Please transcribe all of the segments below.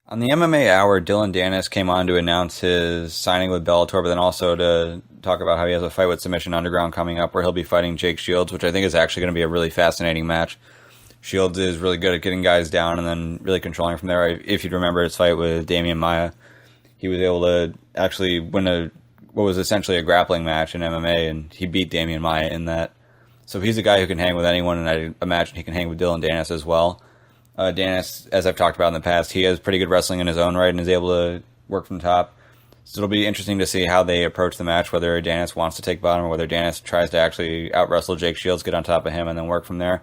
On the MMA Hour, Dillon Danis came on to announce his signing with Bellator, but then also to talk about how he has a fight with Submission Underground coming up where he'll be fighting Jake Shields, which I think is actually going to be a really fascinating match. Shields is really good at getting guys down and then really controlling from there. If you'd remember his fight with Damian Maia, he was able to actually win what was essentially a grappling match in MMA, and he beat Damian Maia in that. So he's a guy who can hang with anyone, and I imagine he can hang with Dillon Danis as well. Danis, as I've talked about in the past, he has pretty good wrestling in his own right and is able to work from top. So it'll be interesting to see how they approach the match, whether Danis wants to take bottom or whether Danis tries to actually out-wrestle Jake Shields, get on top of him, and then work from there.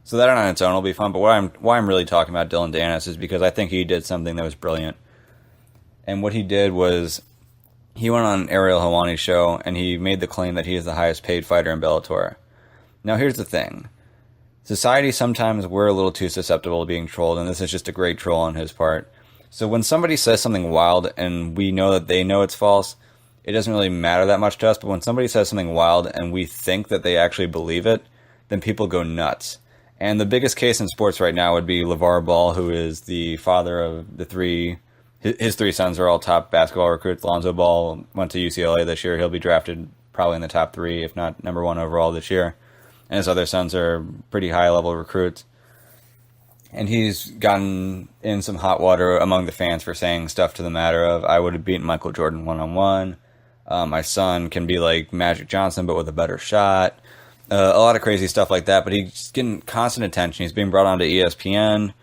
So that on its own will be fun. But why I'm really talking about Dillon Danis is because I think he did something that was brilliant. And what he did was he went on Ariel Helwani's show and he made the claim that he is the highest paid fighter in Bellator. Now here's the thing. Society, sometimes we're a little too susceptible to being trolled, and this is just a great troll on his part. So when somebody says something wild and we know that they know it's false, it doesn't really matter that much to us. But when somebody says something wild and we think that they actually believe it, then people go nuts. And the biggest case in sports right now would be Lavar Ball, who is the father of the three. His three sons are all top basketball recruits. Lonzo Ball went to UCLA this year. He'll be drafted probably in the top three, if not number one overall this year. And his other sons are pretty high-level recruits. And he's gotten in some hot water among the fans for saying stuff to the matter of, I would have beaten Michael Jordan one-on-one. My son can be like Magic Johnson, but with a better shot. A lot of crazy stuff like that, but he's getting constant attention. He's being brought on to ESPN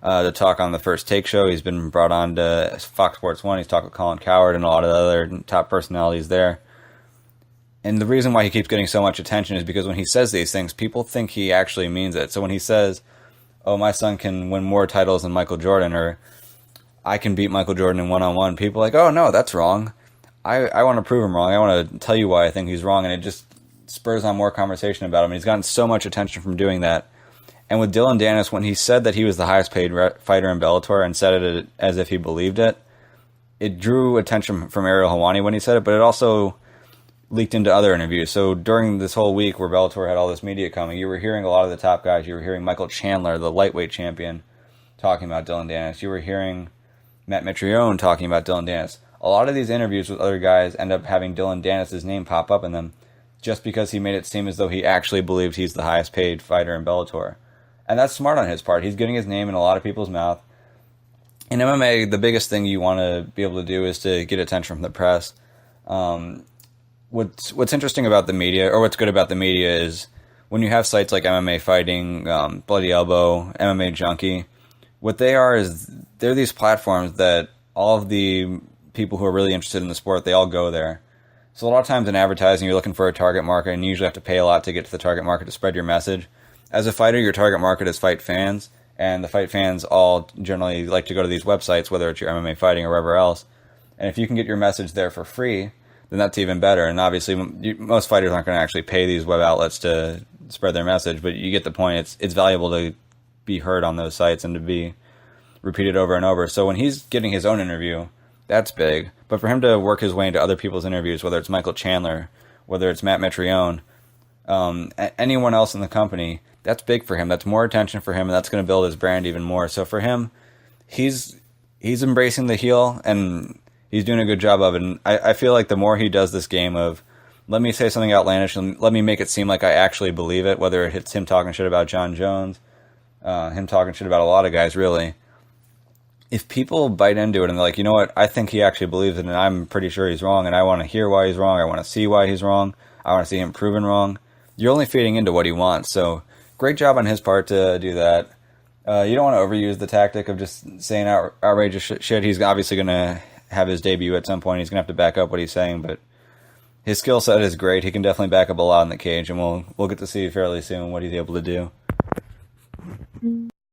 to talk on the First Take show. He's been brought on to Fox Sports 1. He's talked with Colin Cowherd and a lot of the other top personalities there. And the reason why he keeps getting so much attention is because when he says these things, people think he actually means it. So when he says, oh, my son can win more titles than Michael Jordan, or I can beat Michael Jordan in one-on-one, people are like, oh, no, that's wrong. I want to prove him wrong. I want to tell you why I think he's wrong. And it just spurs on more conversation about him. And he's gotten so much attention from doing that. And with Dillon Danis, when he said that he was the highest paid fighter in Bellator and said it as if he believed it, it drew attention from Ariel Helwani when he said it, but it also leaked into other interviews. So during this whole week where Bellator had all this media coming, you were hearing a lot of the top guys. You were hearing Michael Chandler, the lightweight champion, talking about Dillon Danis. You were hearing Matt Mitrione talking about Dillon Danis. A lot of these interviews with other guys end up having Dillon Danis' name pop up in them just because he made it seem as though he actually believed he's the highest paid fighter in Bellator. And that's smart on his part. He's getting his name in a lot of people's mouth. In MMA, the biggest thing you want to be able to do is to get attention from the press. What's interesting about the media, or what's good about the media, is when you have sites like MMA Fighting, Bloody Elbow, MMA Junkie, what they are is they're these platforms that all of the people who are really interested in the sport, they all go there. So a lot of times in advertising, you're looking for a target market, and you usually have to pay a lot to get to the target market to spread your message. As a fighter, your target market is fight fans, and the fight fans all generally like to go to these websites, whether it's your MMA Fighting or wherever else. And if you can get your message there for free, then that's even better. And obviously, most fighters aren't going to actually pay these web outlets to spread their message, but you get the point. It's valuable to be heard on those sites and to be repeated over and over. So when he's getting his own interview, that's big. But for him to work his way into other people's interviews, whether it's Michael Chandler, whether it's Matt Mitrione, anyone else in the company, that's big for him. That's more attention for him, and that's going to build his brand even more. So for him, he's embracing the heel, and he's doing a good job of it. And I feel like the more he does this game of, let me say something outlandish and let me make it seem like I actually believe it, whether it's him talking shit about John Jones, him talking shit about a lot of guys, really. If people bite into it and they're like, you know what, I think he actually believes it, and I'm pretty sure he's wrong, and I want to hear why he's wrong, I want to see why he's wrong, I want to see him proven wrong, you're only feeding into what he wants. So great job on his part to do that. You don't want to overuse the tactic of just saying outrageous shit. He's obviously going to have his debut at some point. He's going to have to back up what he's saying, but his skill set is great. He can definitely back up a lot in the cage, and we'll get to see fairly soon what he's able to do.